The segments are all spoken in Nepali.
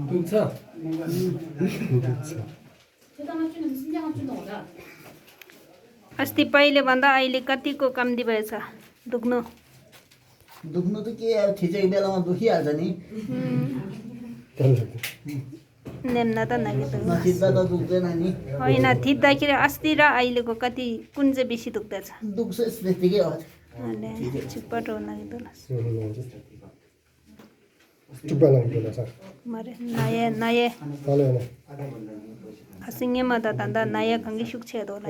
독사. अस्ति पहिले भन्दा अहिले कतिको कम्ती भएछ दुख्नु दुख्नु त के अब ठिचेको बेलामा दुखिहाल्छ नि नेम्न त नगितो नथिच्दा त दुख्दैन नि होइन थिच्दाखेरि अस्ति र अहिलेको कति कुन चाहिँ बेसी दुख्दैछ दुख्छ त्यतिकै हो छिप्पट हो नगितो मरे नयाँ नयाँ खसिङेमा त तन्दा नयाँ गङ्गी सुक्छेद होला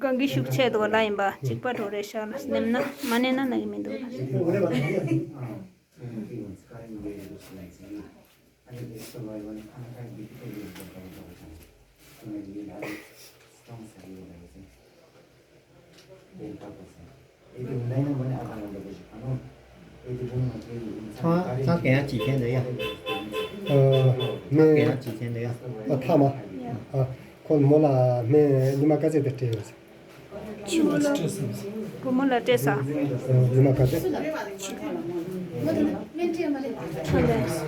गङ्गी सुक्छेद होला इम्बा छिप्पट हो रहेछ नेम्न मानेन नगिमिदो他给他几天的药？给他几天的药？他吗？可能你妈干这的这个。고몰라 떼사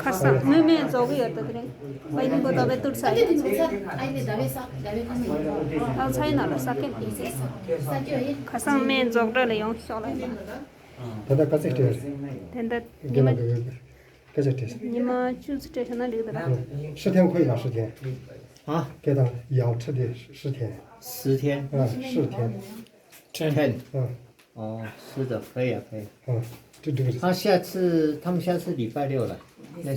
खासा मैं जोगी होता तेरे पहले को दबे तुड़ साई अब साई ना ला साके खासा मैं जोगरा ले यों शाला दादा कैसे टेस्ट तेंदा कैसे टेस्ट निमा चूज टेस्ट ना लिख दरा 10天可以吧10天啊，给他药吃的10天10天。10天10。哦，是的，可以啊，可以。这个他们下次礼拜六来，那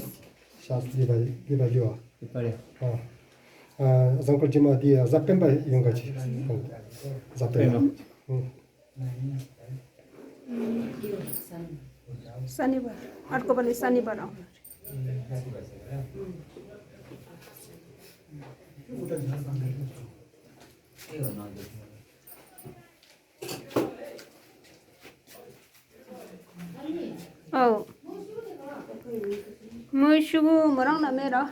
下次礼拜六啊。礼拜六。咱们这么的咱本来应该去咱本来शनिबार अर्को पालि शनिबार आउनु औ मुसुगु मराङ न मेरो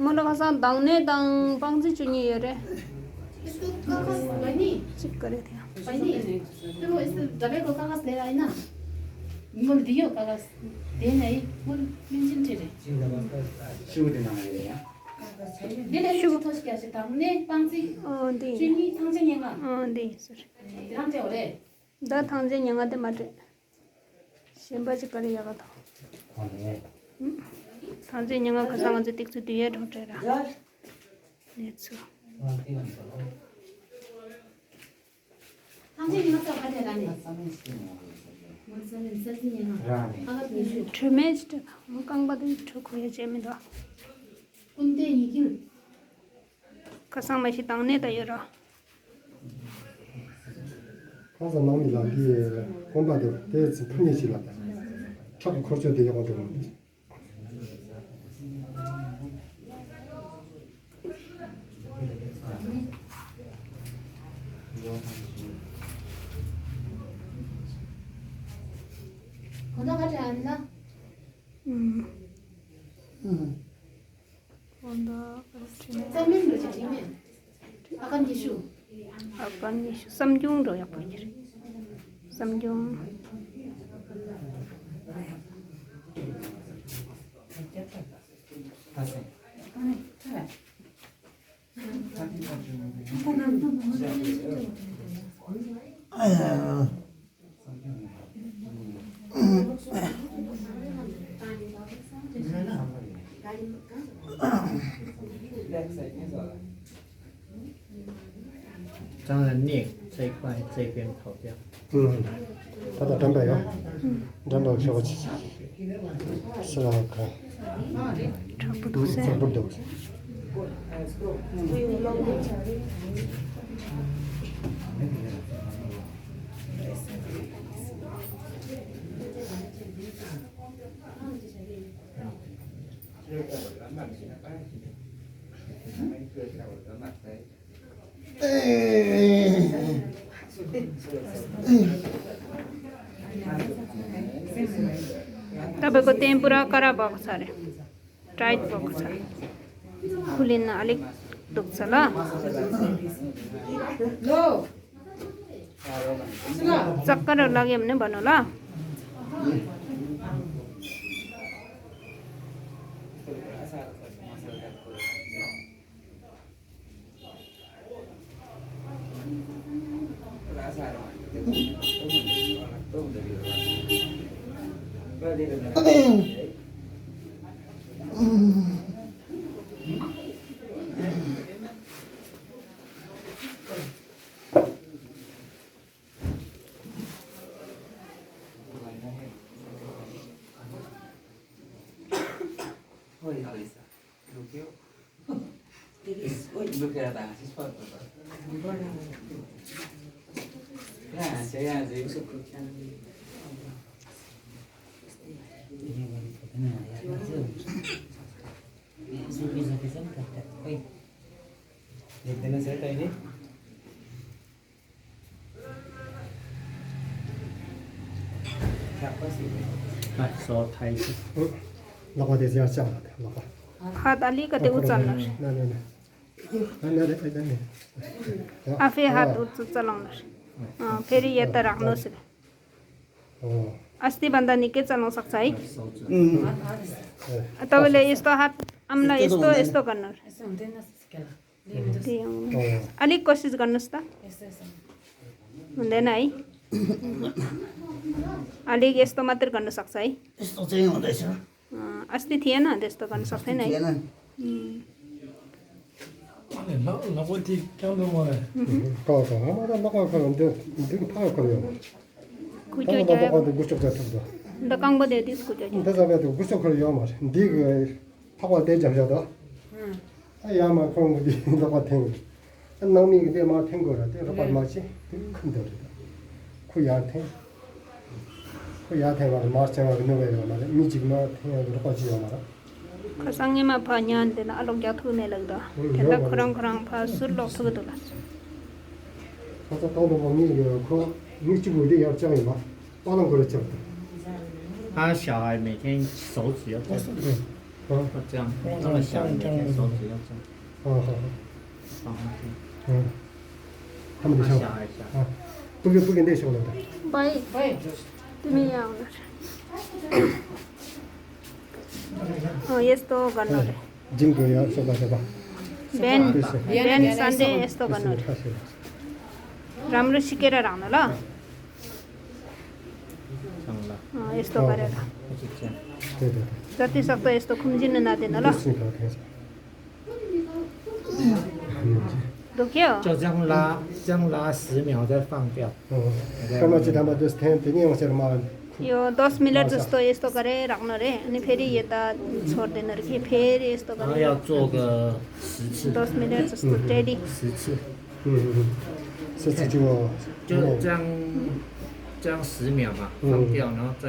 मलाई कसा दाउने दाङ पाउँछ चुनी हेरे चिक गरे थियो त्यो यस्तो डबेको कागज लिएर आइन मैले दियो कागज दिएन है मैले मेन्सन थिएँ दिले सुगु थोस्किया से दाउने पाउँछि दे चुनी थांजे न्याङा दे सर रामते होले द थांजे न्याङा दे माटे सेम्बा चाहिँ करे यागा त थांजे न्याङा खसाङ चाहिँ तिक्छु दिए ढोटेर नेछु थांजे न्याङा त खाले रानी मसले सल्ती न्याङा कागज निसु ट्रेमेस्ट म काङबादि ठोखोया जेमिदा कुन्ते निकिल खसाङ माइसी ताउने त यो र 刚才忙你了的光把的这是碰见起了差不多就得要的건강하지 않나? onda karachi 짜면 뭐지 지면 아간 기슈 akan samjung rồi apa jadi samjung当然颞这一块这边跑掉。他的长白药长白是我是那个差不多噻差不多तब तपाईँको टेम्पुरा कडा भएको छ अरे टाइट भएको छ खुलिन्न अलिक दुख्छ ल चक्करहरू लाग्यो भने भन्नु ल लगा दे यार चला दे लगा हात अलिकति उचाल्नुहोस् आफै हात चलाउनुहोस् फेरि यता राख्नुहोस् अस्तिभन्दा निकै चलाउन सक्छ है तपाईँले यस्तो हात आम्ला यस्तो यस्तो गर्नुहोस् अलिक कोसिस गर्नुहोस् त हुँदैन है अलिक यस्तो मात्रै गर्न सक्छ है अस्ति थिएन त्यस्तो गर्न सक्दैन है Đ disco Det är vet du, hur ska jag göra? Det har det jag gör då. Jag man kommer det då vad tänker. En namn det man tänker det är bara match. Det kunde det. Kuya tänker. Kuya tänker match tänker nu är det. Music man tänker det bara göra bara. खसाङमा फन्यान देन अलग या थुने लाग्दा केटा खरङ खरङ फा सुर लक थु दला 그래서 또 보면 그 유튜브에 열정이 막 빠는 거를 쳤다. 他小孩每天手指要这样，这样这么小，每天手指要这样，放上去。他们的小孩小孩。不跟那说了的。 बाई तिमी यहाँ आउनु यस्तो गर्नु रे जिमको या सोला सोला बिहान सन्डे यस्तो गर्नु रे राम्रो सिकेर राख्नु ल यस्तो गरेर जति सक्दो यस्तो खुम्जिनु नदिनु ल दुख्यो 就这样拉10秒再放掉。यो 10 मिनट जस्तो यस्तो गरे राख्नु रे अनि फेरि यता छोड्दैन रे कि फेरि यस्तो गरे 要做个10次。 10 मिनट जस्तो डेली 10次。10次就这样10秒嘛，放掉，然后再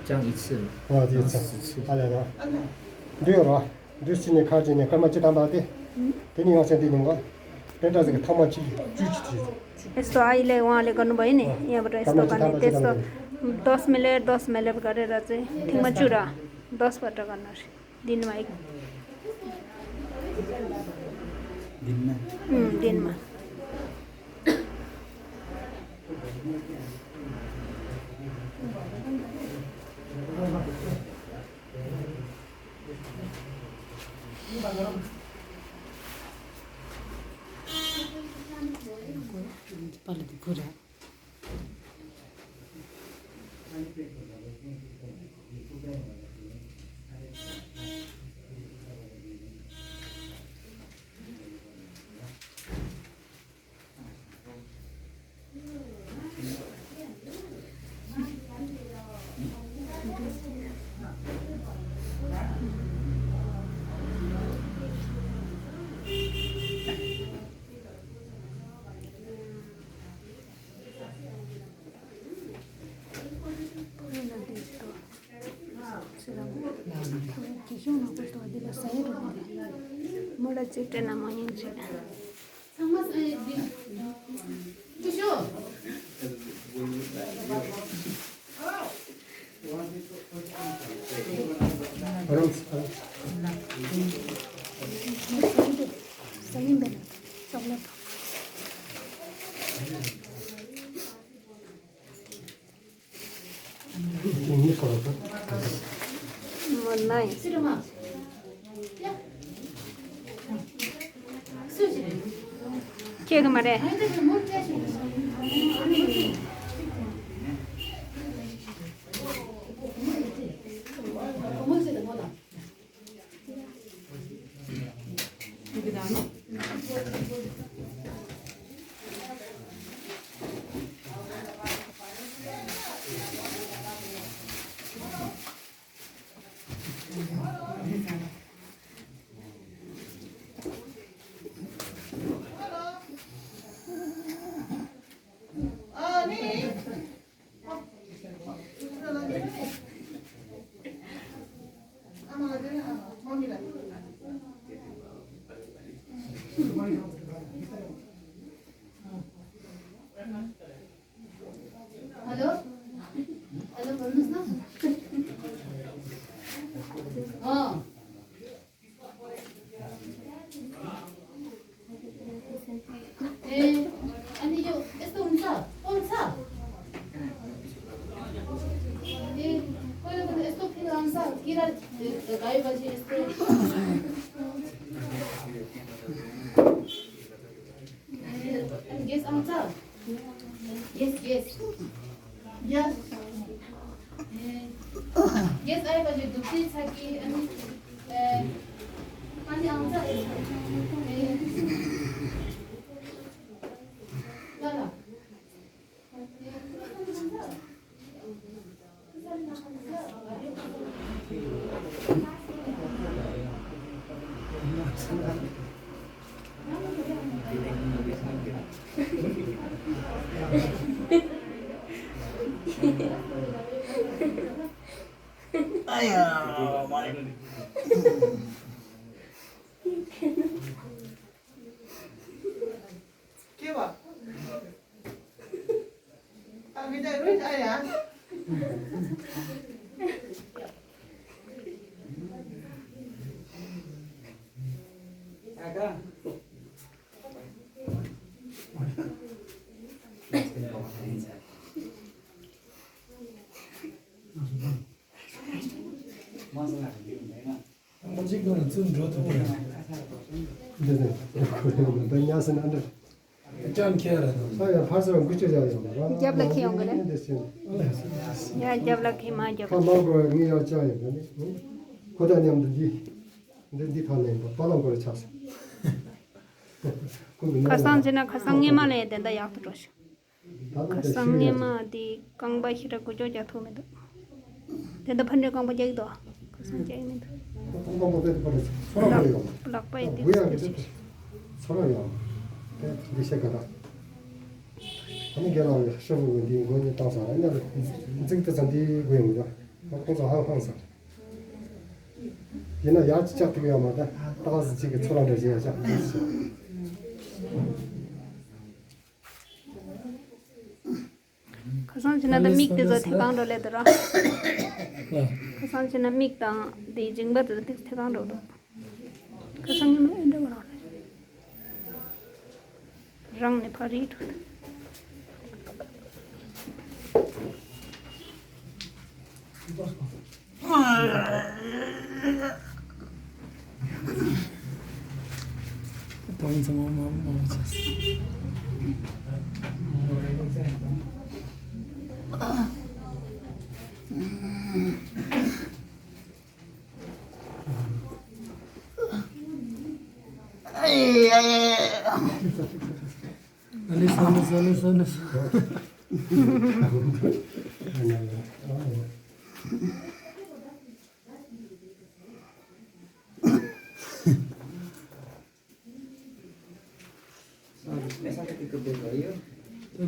这样一次嘛。第一次。10次。好了了。对了，就今年看今年干嘛去当把的？给你往前顶个，跟着这个他们去举起。 यस्तो अहिले उहाँले गर्नुभयो नि यहाँबाट यस्तो गर्ने त्यस्तो 10 मिनट गरेर चाहिँ ठिकमा चुरा 10 पल्ट गर्नु दिनमा एक दिनमा Para de curar. मलाई चिटेन म हिँड्छु 알았어. Salim ben. Sabla. 이미 걸었어. Nice. 싫으마. 야. 수지래. Chega maré. 아이들 좀 먹게 하시고. 어머니들 뭐다? 여기다. Hello hello भन्नुहोस् न ए अनि यो यस्तो हुन्छ पाउँछ ए कहिले कहिले यस्तो फिल आउँछ किरा गएपछि यस्तो अनि ग्यास आउँछ Yes, yes. Yes. Yes, आएपछि दुख्दै छ कि अनि पानी आउँछ ल ल के भयो विजय रोज आया 찍고는 좀 줘도 돼. 네네. 그러면 야선 안 돼. 짠 캐라도. 아야 파스랑 그쪽이야. Jabla khiyon gale. 됐어요. Ya jabla khi ma jab. 가마고 니야 짜야 되네. 고다님도 니 타네. 바람 거를 찼어. Khasang jina khasang yema le den da yak to sh. Khasang yema di kangba hira ko jo ja thu me do. Den da phande kangba jai do. Khasang jai me do. 공부도 버렸어. 서로요. Plak pa iti. 뭐야 이게 서로요. 리셋하다. 아니 걔가 쇼부 디 거기 따서 아니야. 이제부터 잔디 고용이다. 공사 항상. 얘는 야지 잡히게 하마다 따라서 지금 초라를 지어야지. Khasang jina da mik de zo thekang do le dra. Khasang jina mik da de jing ba de thekang do do. Khasang yema enda ba. Rang ne phari thu. 돈 좀 먹자. 알았어.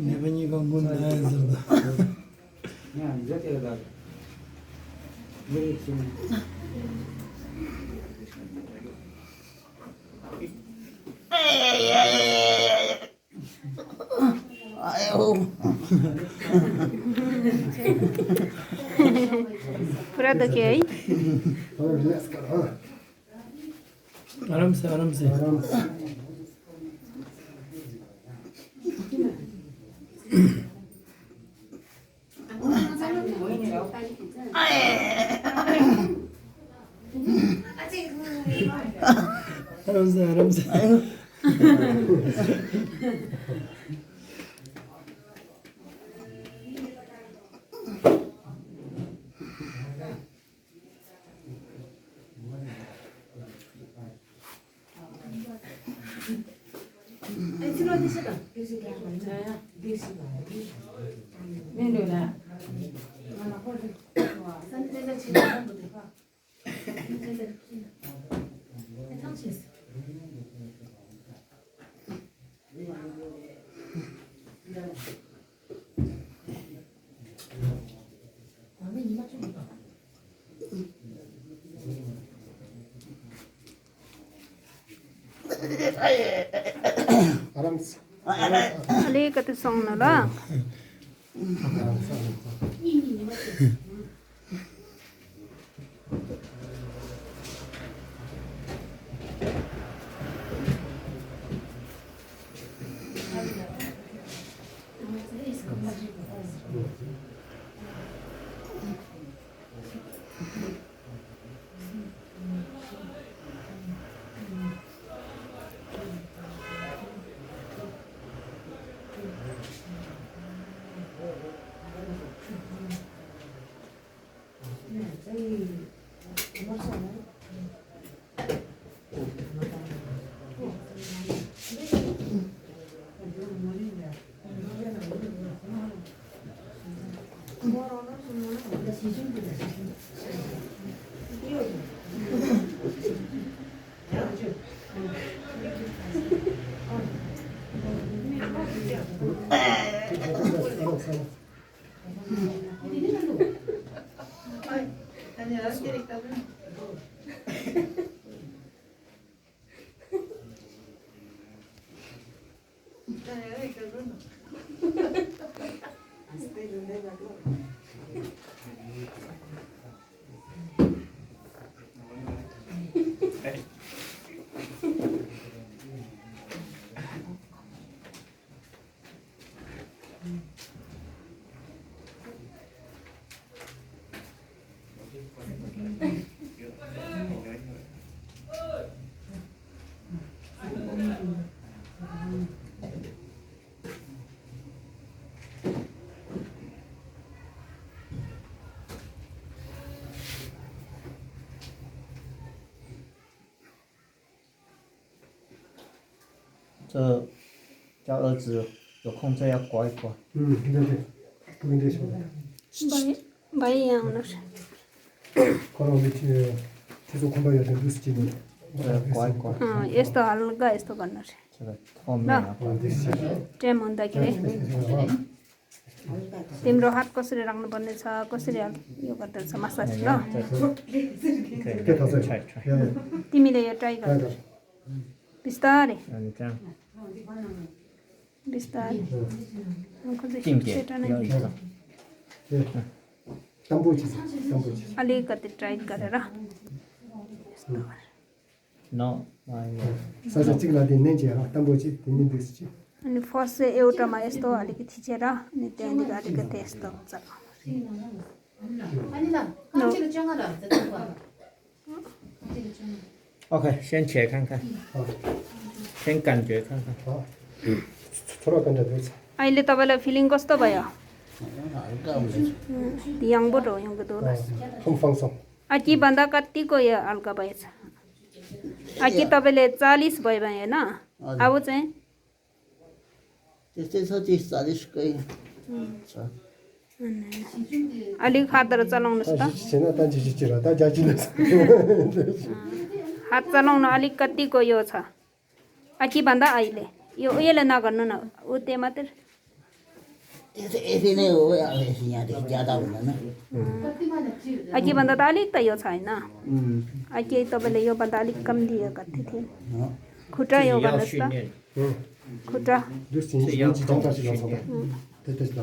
내가 건군 나야지. 그냥 이렇게 해가 이렇게 Pura do que aí? Relax कर हाँ आराम से आराम से आराम से आराम से आराम से अलिकति सुङ्नु ल 아니 알았겠다.这儿子有空这要刮一刮。对对，不跟这说的。 भाइ यहाँ हुनुहोस् कलमले त्यसो खुम्बायो भने दुस चिनी 刮一刮， यस्तो हल्का यस्तो गर्नुहोस् 这个后面啊， ट्रेम हुँदाखेरि तिम्रो हात कसरी राख्नुपर्ने छ कसरी यो गर्दो रहेछ मसाज ल 这套这 踹踹， तिमीले यो ट्राई गर बिस्तारै 你这样 बिस्तारै 定点要一个， तम्बुची तम्बुची अलिकति ट्राई गरेर यस्तो गरेर। no，哎呀， सासा चिक्ला दिनै झेर तम्बुची दिनै दिसची अनि फर्स्ट चाहिँ एउटामा यस्तो अलिकति थिचेर अनि त्यहाँदेखि अलिकति यस्तो हुन्छ 아니다. 깜찍이 쩡하다. 됐다. OK，先切看看，先感觉看看。 छोरा कन्या दुछ अहिले तपाईँलाई फिलिङ कस्तो भयो यङबाट हो यङको दोला फङफङसङ अघिभन्दा कतिको यो हल्का भएछ अघि तपाईँले 40 भयो भने होइन अब चाहिँ त्यस्तै छ 30-40 कै छ अलिक हातहरू चलाउनुहोस् त सेन तान्ची चिचिरा ता जाजिनस हात चलाउन अलिक कतिको यो छ अघिभन्दा अहिले यो उयोले नगर्नु न ऊ त्यो मात्रै यति नै हो अब यहाँदेखि ज्यादा हुँदैन अघिभन्दा त अलिक त यो छ होइन अघि तपाईँले योभन्दा अलिक कम दियो कति थियो खुट्टा यो 要 गर्नुहोस् 训 त 练， खुट्टा दुस चिनी चिनी जंता चिनी त्यस्तो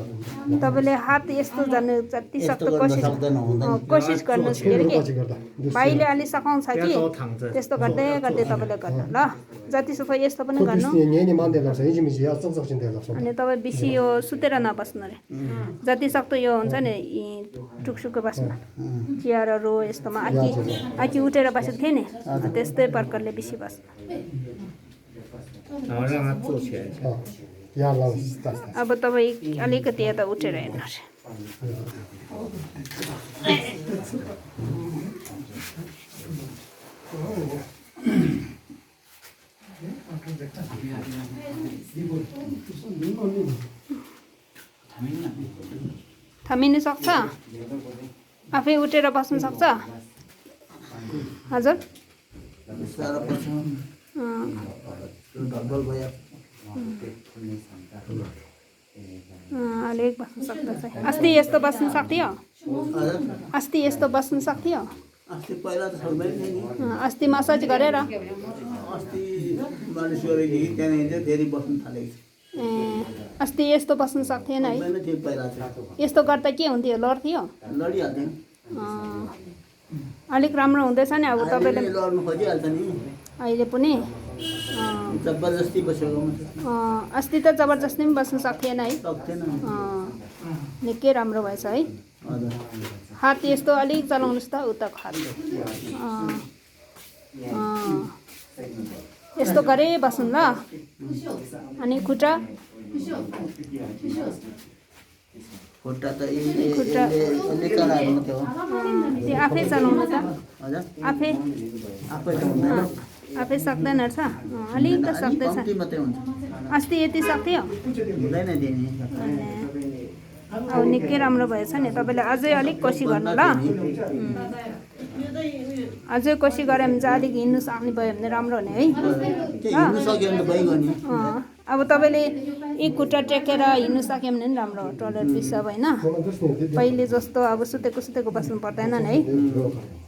तपाईँले हात यस्तो जानु जति यस्तो सक्दो गर्न सक्दैन हुँदैन कोसिस गर्नुहोस् के अरे पछि गर्दा भाइले अलि सघाउँछ कि त्यो थाङ्छ त्यस्तो गर्दै गर्दै तपाईँले गर्नु ल जति सक्दो यस्तो पनि गर्नु 년이 만들어서 이지미지 야 썩썩진 데라서 अनि तपाईँ बेसी यो सुतेर नबस्नु अरे जति सक्दो यो हुन्छ नि टुकसुक बस्नु चियरहरू यस्तोमा आकी उठेर बसेको थिएँ नि त्यस्तै प्रकारले बेसी बस्नु 然后让它坐起来。 야 라스타 अब तपाईँ अलिकति यता उठेर हेर्नु अरे थामिनु सक्छ आफै उठेर बस्नु सक्छ हजुर सारा पछि डबल भयो अलिक बस्नु सक्दछ अस्ति यस्तो बस्नु सक्थ्यो अस्ति यस्तो बस्नु सक्थ्यो अस्ति पहिला त सक्दैन नि अस्ति मसाज गरेर अस्ति मालिस गरेको त्यहाँदेखि चाहिँ फेरि बस्नु थालेको ए अस्ति यस्तो बस्नु सक्थेन है छैन थियो पहिला चाहिँ यस्तो गर्दा के हुन्थ्यो लड्थ्यो लडिहाल्थ्यो अलिक राम्रो हुँदैछ नि अब तपाईँले लड्नु खोजिहाल्छ नि अहिले पनि जबरजस्ती बसेको अस्ति त जबरजस्ती पनि बस्नु सक्थेन है सक्थेन निकै राम्रो भएछ है हजुर हात यस्तो अलिक चलाउनुहोस् त उताको हात यस्तो गरे बस्नु ल अनि खुट्टा खुट्टा त यसले चलाएको मात्रै हो त्यो आफै चलाउनु त हजुर आफै आफै त हुँदैन आफै सक्दैन रहेछ अलिक त सक्दैछ कम्ती मात्रै हुन्छ अस्ति यति सक्थ्यो हुँदैन दिने अब निकै राम्रो भएछ नि तपाईँले अझै अलिक कोसिस गर्नु ल अझै कोसिस गऱ्यो भने चाहिँ अलिक हिँड्नु सक्ने भयो भने राम्रो हुने है हिँड्नु सक्यो भने त भइगयो नि अब तपाईँले एक खुट्टा टेकेर हिँड्नु सक्यो भने पनि राम्रो हो टोइलेट पिसाब होइन पहिले जस्तो अब सुतेको बस्नु पर्दैन नि है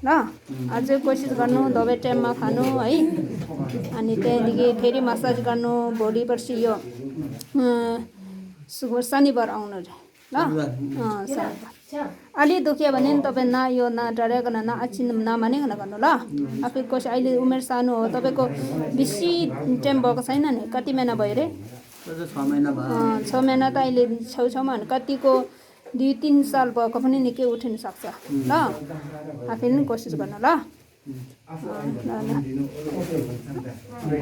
ल अझै कोसिस गर्नु दबाई टाइममा खानु है अनि त्यहाँदेखि फेरि मसाज गर्नु भोलि पर्सि यो शनिबार आउनु रे ल शनिबार अलि दुख्यो भने नि तपाईँ न डराइकन न अचिन नमानिकन गर्नु ल आफै कोसिस अहिले उमेर सानो हो तपाईँको बेसी टाइम भएको छैन नि कति महिना भयो रे 6 महिना भयो 6 महिना त अहिले छेउछाउमा कतिको 2-3 साल भएको पनि निकै उठिन सक्छ ल आफैले पनि कोसिस गर्नु ल